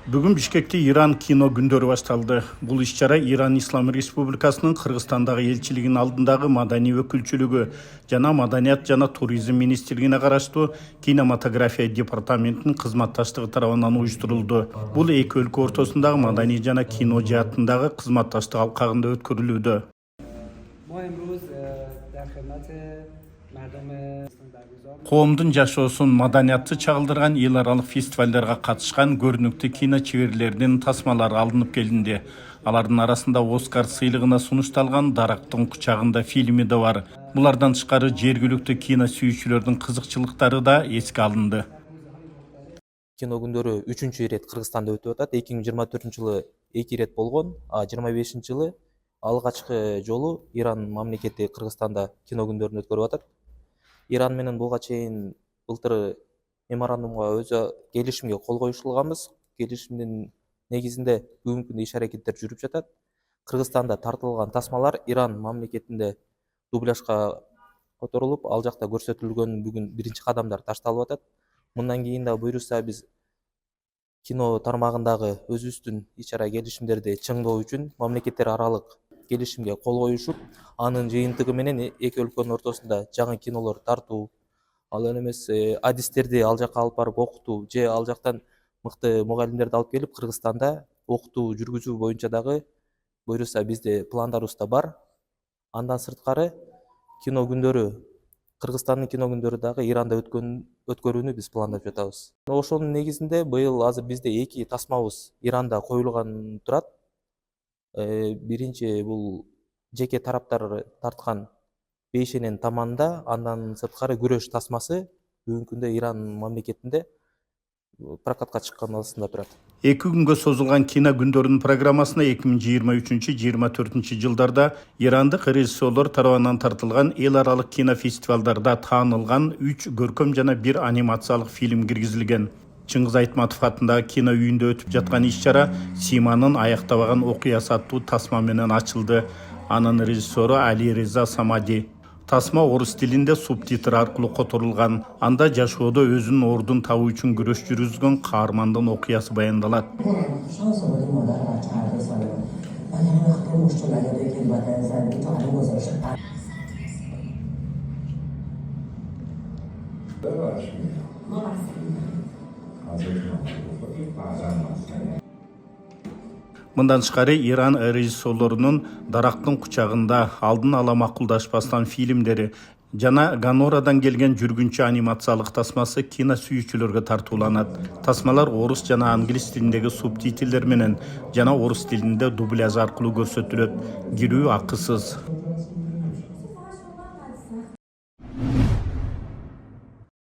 Бүгін Бишкекте Иран кино күндөрү башталды. Бул иш-чара Иран Ислам Республикасынын Кыргызстандагы элчилигинин алдындагы маданий өкүлчүлүгү жана Маданият жана туризм министрлигине караштуу кинематография департаментинин кызматташтыгы тарабынан уюштурулду. Бул эки өлкө ортосундагы маданий жана кино жаатындагы кызматташтык алкагында өткөрүлүүдө. Коомдун жашоосун маданиятты чагылдырган эл аралык фестивалдарга катышкан көрүнүктүү кино чеберлеринин тасмалары алынып келинди. Алардын арасында Оскар сыйлыгына сунушталган Дарактын кучагында фильми да бар. Булардан тышкары жергиликтүү кино сүйүүчүлөрдүн кызыкчылыктары да эске алынды. Кино күндөрү 3-чү ирет Кыргызстанда өтүп атат. 2024 жылы 2 ирет болгон, а 25 жылы алгачкы жолу Иран мамлекети Кыргызстанда кино күндөрүн өткөрүп атат. Иран менен буга чейин былтыр меморандумга өзү келишимге кол коюшулганбыз. Келишимдин негизинде бүгүнкү күндө иш-аракеттер жүрүп жатат. Кыргызстанда тартылган тасмалар Иран мамлекетинде дубляжга которулуп, ал жакта көрсөтүлгөн бүгүн биринчи кадамдар ташталып атат. Мындан кийин да буюрса биз кино тармагындагы өзүбүздүн иш-чара келишимдерди чыңдоо үчүн мамлекеттер аралык келишимге кол коюшуп, анын жыйынтыгы менен эки өлкөнүн ортосунда жаңы кинолор тартуу, ал эмес адистерди ал жака алып барып окутуу же ал жактан мыкты мугалимдерди алып келип Кыргызстанда окутуу жүргүзүү боюнча дагы буюрса бизде пландарыбыз да бар. Андан сырткары кино күндөрү, Кыргызстандын кино күндөрү дагы Иранда өткөрүүнү биз пландап жатабыз. Ошонун негизинде быйыл азыр бизде 2 тасмабыз Иранда коюлган турат. Биринчи бул жеке тараптар тарткан Бейшенен таманда, андан сырткары күрөш тасмасы бүгүнкү күндө Иран мамлекетинде прокатка чыкканыбызда турат. 2 күнгө созулган кино күндөрүнүн программасына 2023-24 жылдарда ирандык режиссерлор тарабынан тартылган эл аралык кино фестивалдарда таанылган 3 көркөм жана 1 анимациялык фильм киргизилген. Чыңгыз Айтматов атындагы кино үйүндө өтүп жаткан иш-чара Симанын аяктабаган окуясы аттуу тасма менен ачылды. Анын режиссеру Али Реза Самади. Тасма орус тилинде субтитр аркылуу которулган. Анда жашоодо өзүнүн ордун табуу үчүн күрөш жүргүзгөн каармандын окуясы баяндалат. Мындан тышкары Иран режиссерлорунун Дарактын кучагында алдын ала макулдашпастан фильмдери жана Ганорадан келген жүргүнчү анимациялык тасмасы кино сүйүүчүлөргө тартууланат. Тасмалар орус жана англис тилиндеги субтитрлер менен жана орус тилинде дубляж аркылуу көрсөтүлөт. Кирүү акысыз.